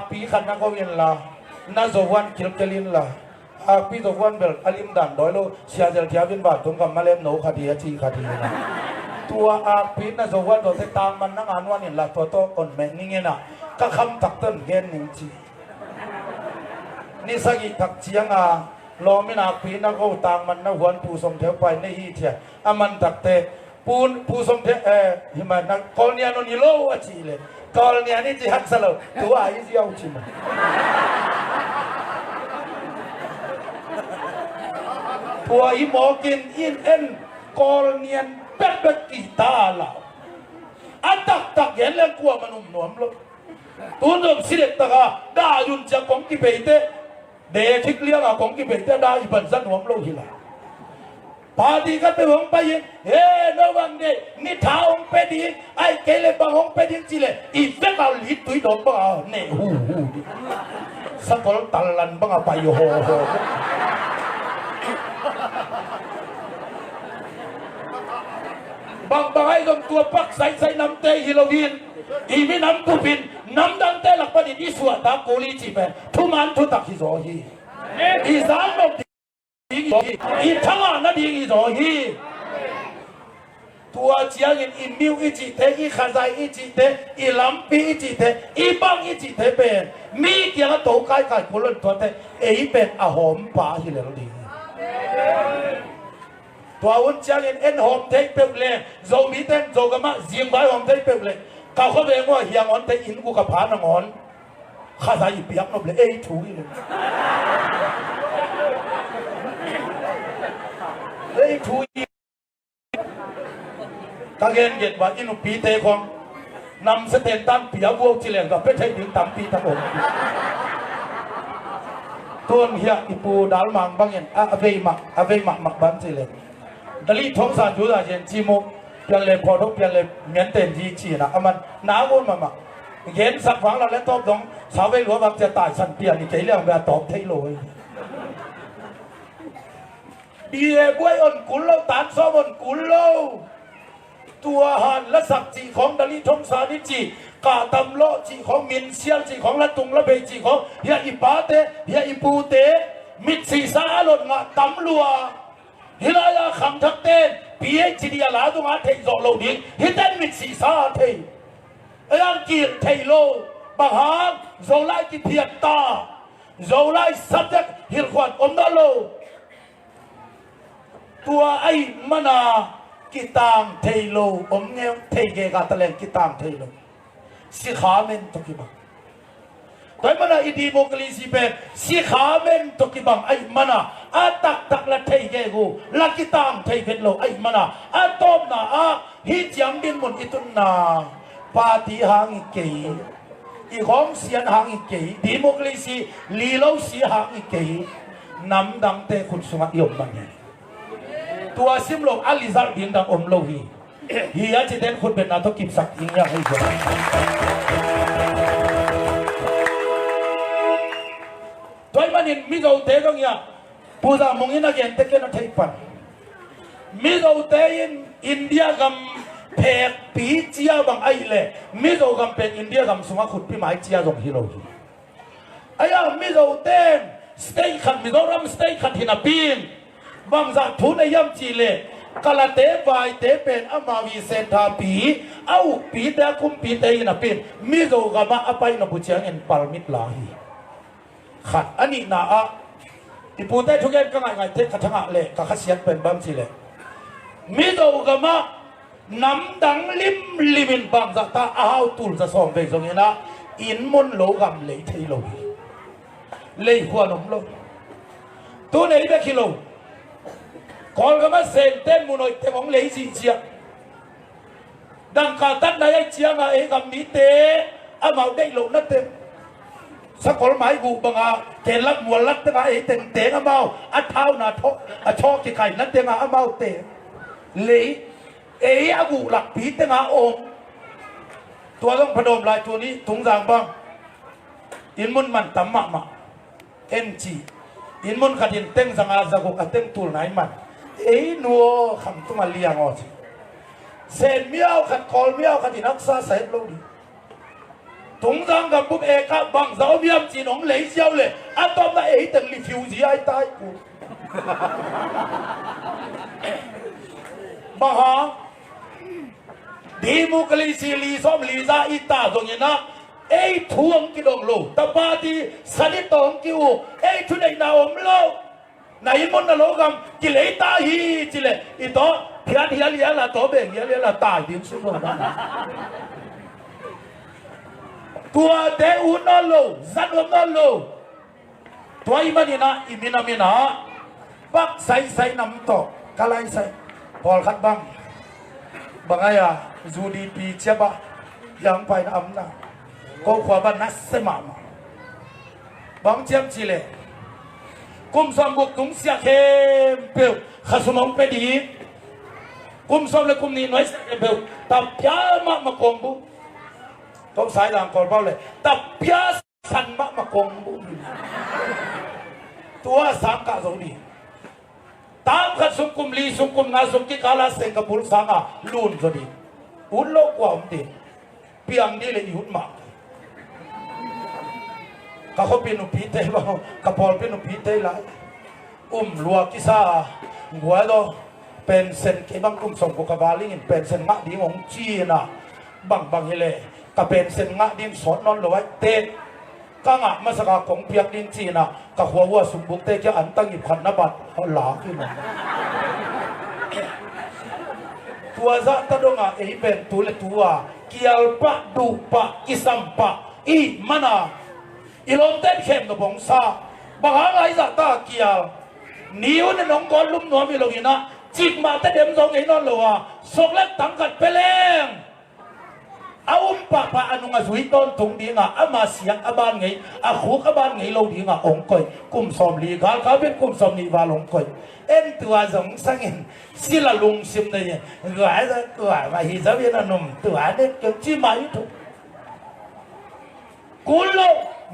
พี่ขันนักวินละน่าจะวันคิลเกลินละพี่จะวันเบลอลิมดันโดยเราเชียร์เจอที่วินบาทตรงกับมาเล่มโนคดีจีคดีนะตัวพี่น่าจะวันตัวเตตามมันนั่งอ่านวันนี่ละตัวโตอ่อนแม่นี่ไงนะก็คำตักต้นเกณฑ์หนึ่งจีนี่สักอีทักเชียงรอไม่นานปีนักเอาต่างมันนักวันผู้สมเทวไปในอีเทียมันตักเตะปูนผู้สมเทวหิมันนักกอลเนียนนี่โลวจีเลยกอลเนียนี่จีฮักสโลตัวไอ้ที่เอาชิมตัวอีหมอกินอินเอ็นกอลเนียนเป็ดกีตาร์เราอันตักเห็นแล้วกลัวมันนุ่มหนวมเลยตัวนึงสิเด็กตะกาด่ายุนจะของกิเปเตเดทิกเลี้ยงของกิเปเตได้อีบันสันหวมโลหิลาพาดีกันไปหงไปยิงเฮ้ระวังเดนี่ท้าหงไปดีไอ้เกลบังหงไปดีจีเลยอีเฟกเอาลิตุยโดนบังเอาเน่หูดิสักคนตัลลันบังเอาไปโฮบางไอ้ต้องตัวปักใส่น้ำเตฮิโลวีนอีไม่น้ำตุบินน้ำดังเตหลักประดิษฐ์อีสวดตาโกลีจีเป็นทุมันทุตักฮิโซฮีอีสามบอกอีทั้งนั้นดีฮิโซฮีตัวเจียงอีมิวอีจิเตอีขาใจอีจิเตอีลำปีอีจิเตอีบังอีจิเตเป็นมีเดียร์โตใกล้ๆคนละตัวเตอีเป็นอาหอมป่าฮิเลโลดีต ตัวอุ่นจังเอ็นหอมเทเปเลยโจมีเต้นโจกมาเสียงใบหอมเทเปเลยเขาเขาเองว่าเฮียงอนเทอินกูกับผานงอนข้าสายเปียกนบเลยถูเลยถูกางเกงเย็ดว่าอินุปีเตของนำสเตนตันเปียวัวจิเลงกับเป็นใช้ถึงตั้มปีทั้งหมดต้นเฮียอิปูดาลมังบางอย่างอเวมักมักบันจิเลงดลีท้องสารจุดอะไรเช่นจิโมเปลี่ยนเลยพอทุกเปลี่ยนเลยเหมือนเต็นจีจีนะมันหนาวนมาเห็นสักฝังเราแล้วตอบตรงสาวเวหลวงบางจะตายสันเปลี่ยนนี่ใจเรื่องแบบตอบเทโลยเบียบวยอ่อนกุลเราตัดซ้อมอ่อนกุลเราตัวหันและสักจีของดลีทงสานิจีกาตำโลจีของมินเซียลจีของละตุงละเบจีของเฮียอิปาเตเฮียอิปูเตมิดสีสาหลดงะตำลัวฮิลายาขังทักเต้นปีเอจีดียลาตุงอาเทยโซโลดิฮิเต้นมิดสีสาเทยอันกีเทยโลบางหางโซไลกิเทียตาโซไล subject ฮิลควันอมดาโลตัวไอ้มนากิตามเทยโลอมเงี้ยเทยเกกาตะเลงกิตามเทยโลสิขาเมนตุกิบังแต่มันอิดีโมกลิสิเป็นสิขาเมนตุกิบังไอ้มันอาตักละเทยเกกูละกิตามเทยเป็นโลไอ้มันอาตอมนาฮิจังดินมุนอิตุนนาปาฏิหาริย์เกยอีของเสียนหางอีกเกยดีโมกลิสิลีโลสีหางอีกเกยนำดังเตคุณสุงัยยมบังเนี่ยตัวซิมโลกอลิซาร์ดิงดังอมโลฮีฮีอาจิเดนคุณเป็นนาทกิบสักอิงยังให้ดูตัวมันอินมิโซเตกังยาปูซามงอินาเกนเตกันทัยปันมิโซเตอินอินเดียกัมเพกปีเจียบังไอเล่มิโซกัมเป็นอินเดียกัมสุงาขุดปีไม้เจียจงฮิโลฮีไอ้ยามิโซเตนสเตย์ขันมิโซรัมสเตย์ขันฮินาปีนบางจากทุนในย่ำจีเลกาลเตวายเตเป็นอามาวีเซนทาปีเอาปีเตคุมปีเตยนะเป็นมิโซกามาอภัยนบุเชียงเอ็นปาร์มิดลาฮีขัดอันนี้นะอิปูเตทุกอย่างก็ง่ายๆเทขัดทั้งอะไรก็ขัดเสียงเป็นบางจีเลมิโซกามานำดังลิมินบางจากตาอ้าวตุลจะส่งไปตรงนี้นะอินมุนโลกามเลยที่โลเลยหัวนมโลตัวไหนเบคิโลก่อนก็มาเซนเต้นมุนอยเตมองเลยสิเชียดังกาตัดนายเชียงไอ้กับมีเตะอามาได้โลนั่นเต็มสักคนหมายกูบังอาเกลักมวลลัดตั้งไอ้เต็งเตะอามาอัดเท้าหน้าทกชอกที่ไข่นั่นเต็งอามาเตะเลยเอ้อากูหลักผีตั้งอาองตัวต้องพนมลายตัวนี้ถุงจางบ้างอินมุนมันตั้มมาเอ็นจีอินมุนขัดินเต็งสังอาจักกเต็งตูไหนมันนัวคำต้องมาเลี้ยงอ่ะเซนเมียวขัดคอลเมียวขัดที่นักษาเสร็จแล้วดิถุงจังกับปุ๊บเอกบังเสาเมียมจีนองเหลยเชียวเลยอันตอมน่ะตึงรีฟิวจีไอ้ตายกูบ้าฮะดีมุกลีซีลีซ้อมลีซาอิตาตรงนี้นะทวงกิดองโลตาปาตีสันนิตองกิวทุนในนาอมโลนายมุนนโลกำกิเลตาฮีจิเลอีโตเพียนเฮียเลียละโตเบงเฮียเลียละตายดิ้งสุดเลยตัวเดอุนนโลซันอุนนโลตัวอิมันนี่นะอิมินามินะบักใส่น้ำโตกะไลใส่พอลขัดบังบังไงอะจูดีปีเจ็บะยังไปน้ำนะก็ขวาบันนัสเซมาบังเจียมจิเลกุมสมบุกตุงเสียเข้มเปล่าข้าสมองไปดีกุมสมเลยกุมนี้น้อยเสียเข้มเปล่าตับยามากงบุต้องสายหลังก่อนเปล่าเลยตับยาสันมากงบุตัวสามกะสองดีตามข้าสมกุมลีสมกุมงาสมกิกาลาเซงกับบุรุษสังอาลุนสดีอุนโลกว่ามันดีเปียงนี่เลยยุ่นมากเขาเป็นอุปีเตยบ้างกับพอลเป็นอุปีเตยหลายลัวกิซาหัวโตเป็นเซนกี่บางกุมส่งกุกบาลิงเป็นเซนงะดีของจีน่ะบางเฮเลก็เป็นเซนงะดินสดนอนลอยเตะก็งะมาสกัดของเปียกดินจีน่ะกับหัวสมบุกเตะแค่อันตั้งหยิบขันนบัตรเขาหลาขึ้นมา ตัวจะตัดดงอ่ะเป็นตัวเล็กตัวเกี่ยวปะดูปะกิสัมปะอีมันอ่ะอีลมเต้นเข้มกับผงซาบางอะไรจะตาเกี่ยวนิ้วเนี่ยน้องก้อนลุ่มหนวมมีลงอีนะจิกมาแต่เดิมสองไอ้นอนเลยว่ะสกเล็กตั้งกัดไปแรงเอาปะปะอนุงสุยต้นถุงดีงะอามาเสียงอาบานไงอาขูกอาบานไงเราดีงะองก่อยกุมสมลีกาเขาเป็นกุมสมลีวาลงก่อยเอ็นตัวสงสังเงินสิละลุงซิมเนี่ยรวยจะรวยมาฮิซาเวียนนุ่มตัวเนี่ยเกี่ยวจีมาอยู่ทุกกุลโล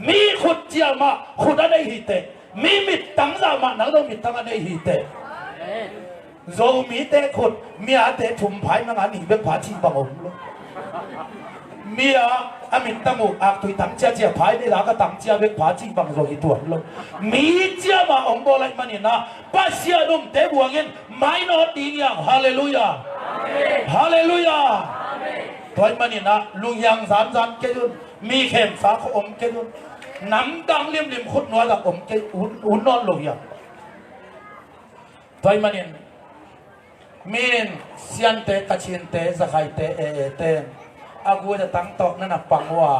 มีขุดเจียมาขุดอะไรฮิตเตมีมิดตั้งใจมานักต้องมิดตั้งอะไรฮิตเตเรามีเตะขุดมีอาเตะถุ่มไผ่นังอันนี้เป็นผาชีบังอมโลมีอามิตั้งอกอักตุยตั้งเจ้าเจ้าไผ่ในหลังก็ตั้งเจ้าเป็นผาชีบังโลหิตตัวโลมีเจ้ามาองค์โบราณมันนี่นะปัสยาดุมเตะบัวเงินไม่นอดีอย่างฮาเลลูยาฮาเลลูยาตัวมันนี่นะลุงยังสามสันเกยุนมีเข็มสาขอมเกยุนน้ำดังเลี่ยมเลี่ยมขุดนัวกับอมเกอุ่นนอนลงอย่างตัวมันนี่มีนเสียนเตะกระชินเตะสกายเตะเตะอากูจะตั้งโต๊ะนั่นปังว่า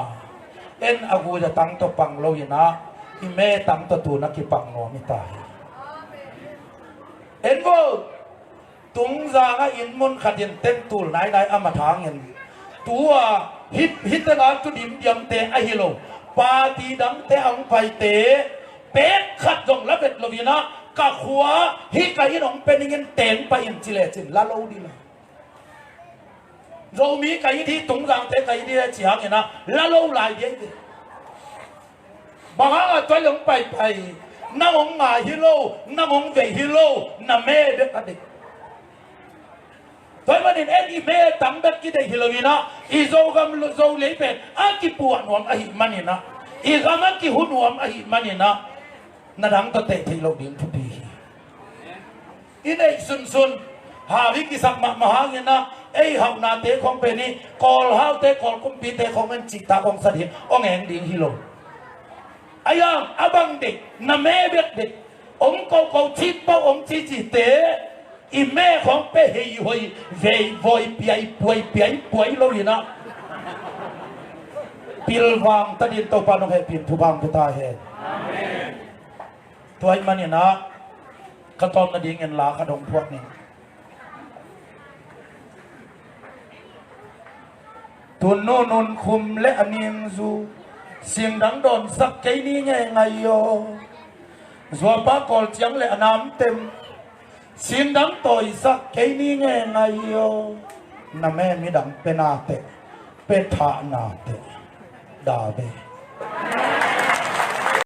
เอ็นอากูจะตั้งโต๊ะปังโลยนะอีเมตั้งโต๊ะตูนักกิปังโนมิตายเอ็นโวตุงจางอินมุนขัดยันเต็มตูไหนอามาทางเงินตัวฮิตงานจุดิมเดียมเตะไอฮิโลปาตีดังเตะอังไปเตะเป็ดขัดจงละเป็ดโลยนะกะขวาฮิกะยินองเป็นเงินเต็มไปอินจิเลจินละโลดีละเรามีกะยิที่ตรงกลางเตะกะยิที่จีฮังเนี่ยนะละโลหลายเดียวบางครั้งตัวลงไปน้ำองงาฮิโลน้ำองเวฮิโลน้ำเมเด็กกันเด็กตัวมันเอ็นอีเมตั้งเด็กกี่เด็กฮิโลวีนะอีโซกัมโซเลยเป็นอากิปวดหนวมอหิมันเนี่ยนะอีกามันกิหุ่นหนวมอหิมันเนี่ยนะนั่นดังตัวเตะที่เราเดินทุกทีอีนี่สุนหาวิกิสักมหาเงินนะไอ้หาวนาเตะของเป็นนี่กอลหาวเตะกอลคุมปีเตะของมันจิตตาของสถิตองแห่งดิ่งฮิโลไอ้ยังอาบังเด็กน้ำแม่เบ็ดเด็กองค์เก่าชิดเป้าองค์จิเตะอีแม่ของเป้เฮียหอยเวยวอยเปียป่วยเราอยู่นะปิลวังตัดยินตัวปานองให้ปิลทุบังทุตาเฮตัวไอ้มันเนี่ยนะกระตอมนาดีเงินลาขนมพวกนี้ตุนโนนคุมและอันนี้ซูเสียงดังโดนสักใจนี้ไงโยสัวปากอลจังและน้ำเต็มเสียงดังต่อยสักใจนี้ไงโยน้าแม่มีดังเป็นนาเตเป็นฐานาเตดาเบ